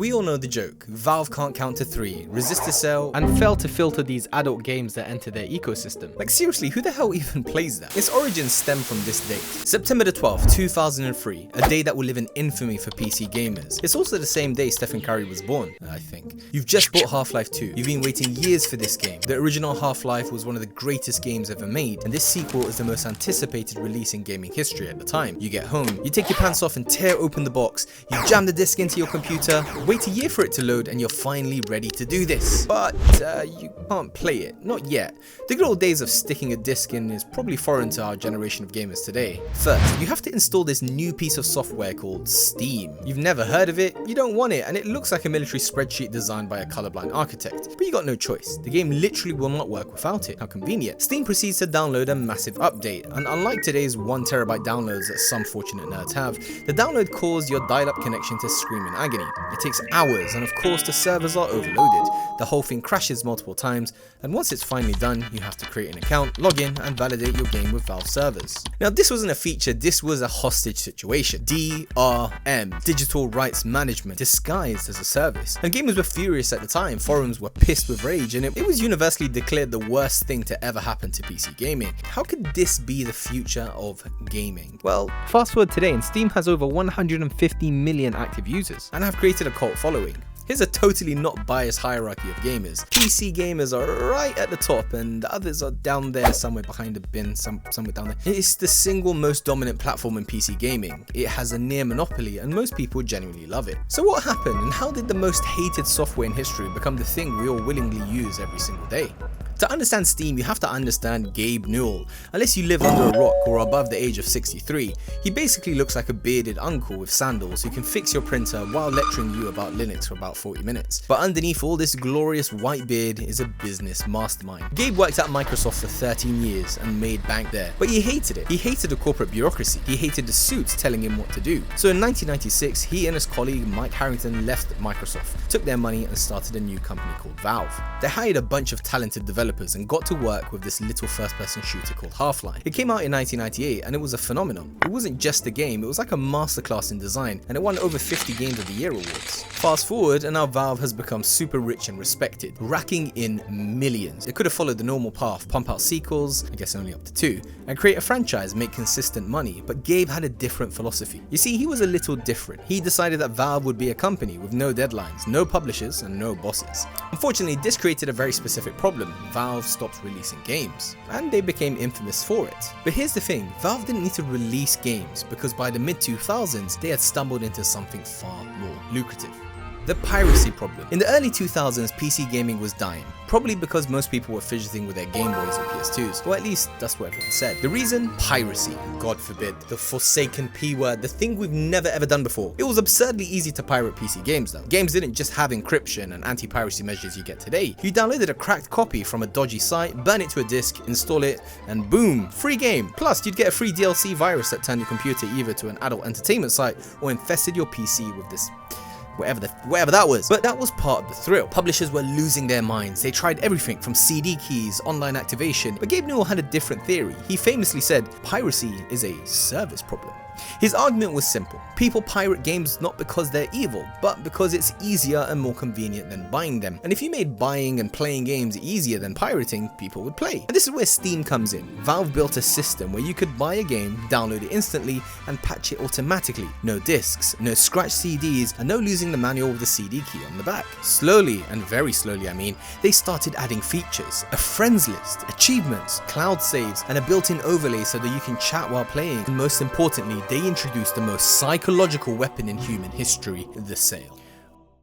We all know the joke. Valve can't count to 3, resist a sale, and fail to filter these adult games that enter their ecosystem. Like seriously, who the hell even plays that? Its origins stem from this date, September the 12th, 2003, a day that will live in infamy for PC gamers. It's also the same day Stephen Curry was born, I think. You've just bought Half-Life 2. You've been waiting years for this game. The original Half-Life was one of the greatest games ever made, and this sequel is the most anticipated release in gaming history at the time. You get home, you take your pants off and tear open the box, you jam the disc into your computer, wait a year for it to load, and you're finally ready to do this. But you can't play it, not yet. The good old days of sticking a disc in is probably foreign to our generation of gamers today. First, you have to install this new piece of software called Steam. You've never heard of it, you don't want it, and it looks like a military spreadsheet designed by a colorblind architect. But you got no choice. The game literally will not work without it. How convenient. Steam proceeds to download a massive update, and unlike today's 1TB downloads that some fortunate nerds have, the download caused your dial-up connection to scream in agony. It takes hours, and of course the servers are overloaded. The whole thing crashes multiple times, and once it's finally done, you have to create an account, log in, and validate your game with Valve servers. Now this wasn't a feature, this was a hostage situation. DRM, Digital Rights Management, disguised as a service. And gamers were furious at the time, forums were pissed with rage, and it was universally declared the worst thing to ever happen to PC gaming. How could this be the future of gaming? Well, fast forward today and Steam has over 150 million active users, and have created a cult following. Here's a totally not biased hierarchy of gamers. PC gamers are right at the top and the others are down there somewhere behind a bin, somewhere down there. It's the single most dominant platform in PC gaming. It has a near monopoly and most people genuinely love it. So what happened and how did the most hated software in history become the thing we all willingly use every single day? To understand Steam, you have to understand Gabe Newell. Unless you live under a rock or above the age of 63, he basically looks like a bearded uncle with sandals who can fix your printer while lecturing you about Linux for about 40 minutes. But underneath all this glorious white beard is a business mastermind. Gabe worked at Microsoft for 13 years and made bank there, but he hated it. He hated the corporate bureaucracy. He hated the suits telling him what to do. So in 1996, he and his colleague Mike Harrington left Microsoft, took their money and started a new company called Valve. They hired a bunch of talented developers and got to work with this little first-person shooter called Half-Life. It came out in 1998 and it was a phenomenon. It wasn't just a game, it was like a masterclass in design, and it won over 50 Games of the Year awards. Fast forward and now Valve has become super rich and respected, racking in millions. It could have followed the normal path, pump out sequels, I guess only up to 2, and create a franchise, make consistent money, but Gabe had a different philosophy. You see, he was a little different. He decided that Valve would be a company with no deadlines, no publishers, and no bosses. Unfortunately, this created a very specific problem. Valve stopped releasing games, and they became infamous for it. But here's the thing, Valve didn't need to release games because by the mid-2000s, they had stumbled into something far more lucrative. The piracy problem. In the early 2000s, PC gaming was dying, probably because most people were fidgeting with their Game Boys or PS2s, or at least that's what everyone said. The reason? Piracy. God forbid. The forsaken P word, the thing we've never ever done before. It was absurdly easy to pirate PC games though. Games didn't just have encryption and anti-piracy measures you get today. You downloaded a cracked copy from a dodgy site, burn it to a disk, install it, and boom, free game. Plus, you'd get a free DLC virus that turned your computer either to an adult entertainment site or infested your PC with this whatever that was. But that was part of the thrill. Publishers were losing their minds. They tried everything from CD keys, online activation, but Gabe Newell had a different theory. He famously said, piracy is a service problem. His argument was simple. People pirate games not because they're evil, but because it's easier and more convenient than buying them. And if you made buying and playing games easier than pirating, people would play. And this is where Steam comes in. Valve built a system where you could buy a game, download it instantly, and patch it automatically. No discs, no scratched CDs, and no losing the manual with the CD key on the back. Slowly, and very slowly I mean, they started adding features, a friends list, achievements, cloud saves, and a built-in overlay so that you can chat while playing. And most importantly, they introduced the most psychological weapon in human history, the sale.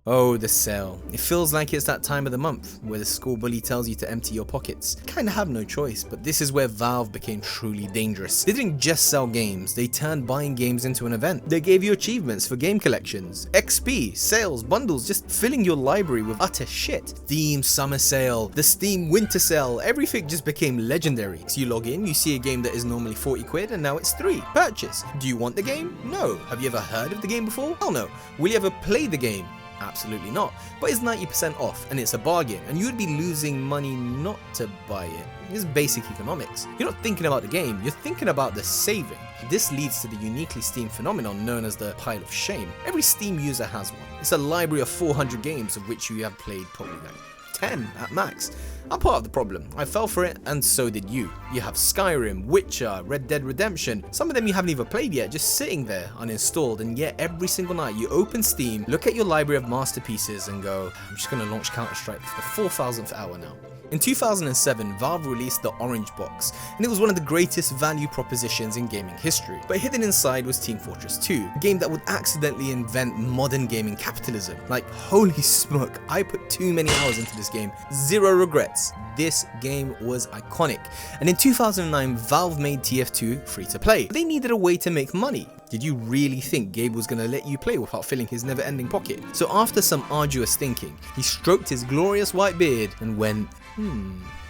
Oh, the sale. It feels like it's that time of the month where the school bully tells you to empty your pockets. Kinda have no choice, but this is where Valve became truly dangerous. They didn't just sell games, they turned buying games into an event. They gave you achievements for game collections, XP, sales, bundles, just filling your library with utter shit. Theme summer sale, the Steam winter sale, everything just became legendary. So you log in, you see a game that is normally 40 quid and now it's 3. Purchase. Do you want the game? No. Have you ever heard of the game before? Hell no. Will you ever play the game? Absolutely not, but it's 90% off and it's a bargain, and you would be losing money not to buy it. It's basic economics. You're not thinking about the game, you're thinking about the saving. This leads to the uniquely Steam phenomenon known as the pile of shame. Every Steam user has one. It's a library of 400 games of which you have played probably like 10 at max. I'm part of the problem. I fell for it, and so did you. You have Skyrim, Witcher, Red Dead Redemption. Some of them you haven't even played yet, just sitting there uninstalled, and yet every single night you open Steam, look at your library of masterpieces and go, I'm just gonna launch Counter-Strike for the 4,000th hour now. In 2007, Valve released the Orange Box, and it was one of the greatest value propositions in gaming history. But hidden inside was Team Fortress 2, a game that would accidentally invent modern gaming capitalism. Like, holy smoke, I put too many hours into this game, zero regrets. This game was iconic. And in 2009, Valve made TF2 free to play. They needed a way to make money. Did you really think Gabe was gonna let you play without filling his never-ending pocket? So after some arduous thinking, he stroked his glorious white beard and went,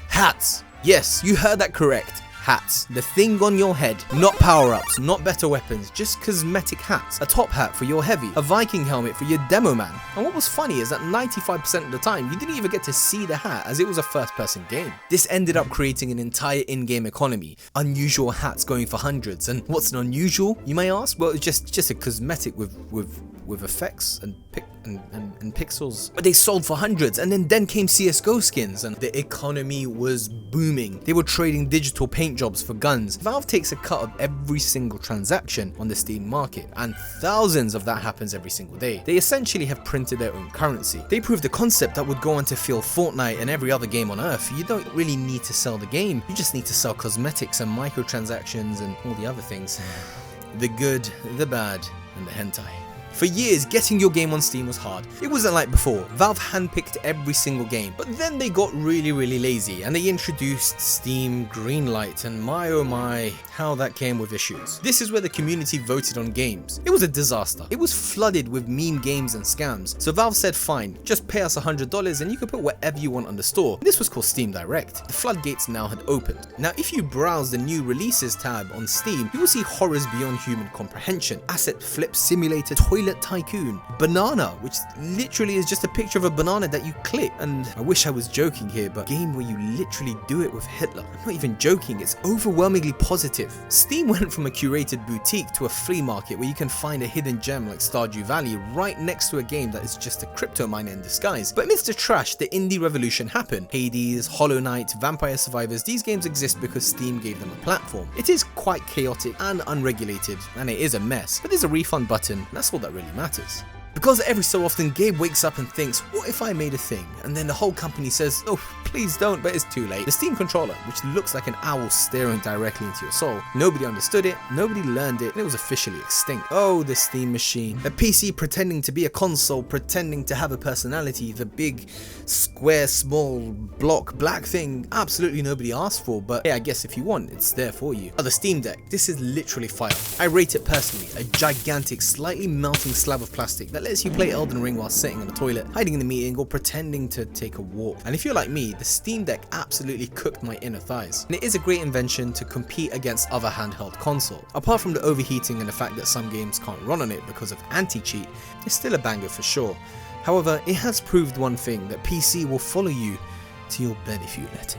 hats. Yes, you heard that correct. Hats. The thing on your head. Not power-ups, not better weapons, just cosmetic hats. A top hat for your heavy, a Viking helmet for your demo man. And what was funny is that 95% of the time, you didn't even get to see the hat as it was a first-person game. This ended up creating an entire in-game economy. Unusual hats going for hundreds. And what's an unusual, you may ask? Well, it's just a cosmetic with effects and pixels. But they sold for hundreds, and then came CSGO skins, and the economy was booming. They were trading digital paint jobs for guns. Valve takes a cut of every single transaction on the Steam market, and thousands of that happens every single day. They essentially have printed their own currency. They proved a concept that would go on to fuel Fortnite and every other game on earth. You don't really need to sell the game, you just need to sell cosmetics and microtransactions and all the other things. The good, the bad, and the hentai. For years, getting your game on Steam was hard. It wasn't like before. Valve handpicked every single game, but then they got really lazy and they introduced Steam Greenlight, and my oh my, how that came with issues. This is where the community voted on games. It was a disaster. It was flooded with meme games and scams. So Valve said, fine, just pay us $100 and you can put whatever you want on the store. This was called Steam Direct. The floodgates now had opened. Now if you browse the new releases tab on Steam, you will see horrors beyond human comprehension. Asset Flip Simulator, Toilet Tycoon, Banana, which literally is just a picture of a banana that you click, and I wish I was joking here, but a game where you literally do it with Hitler. I'm not even joking, it's overwhelmingly positive. Steam went from a curated boutique to a flea market where you can find a hidden gem like Stardew Valley right next to a game that is just a crypto miner in disguise. But amidst the trash, the indie revolution happened. Hades, Hollow Knight, Vampire Survivors, these games exist because Steam gave them a platform. It is quite chaotic and unregulated, and it is a mess, but there's a refund button, and that's all that really matters. Because every so often Gabe wakes up and thinks, what if I made a thing? And then the whole company says, oh, please don't, but it's too late. The Steam controller, which looks like an owl staring directly into your soul. Nobody understood it, nobody learned it, and it was officially extinct. Oh, the Steam machine. A PC pretending to be a console, pretending to have a personality, the big, square, small, block, black thing, absolutely nobody asked for, but hey, I guess if you want, it's there for you. Oh, the Steam Deck. This is literally fire. I rate it personally, a gigantic, slightly melting slab of plastic that lets you play Elden Ring while sitting on the toilet, hiding in the meeting, or pretending to take a walk. And if you're like me, the Steam Deck absolutely cooked my inner thighs. And it is a great invention to compete against other handheld consoles. Apart from the overheating and the fact that some games can't run on it because of anti-cheat, it's still a banger for sure. However, it has proved one thing, that PC will follow you to your bed if you let it.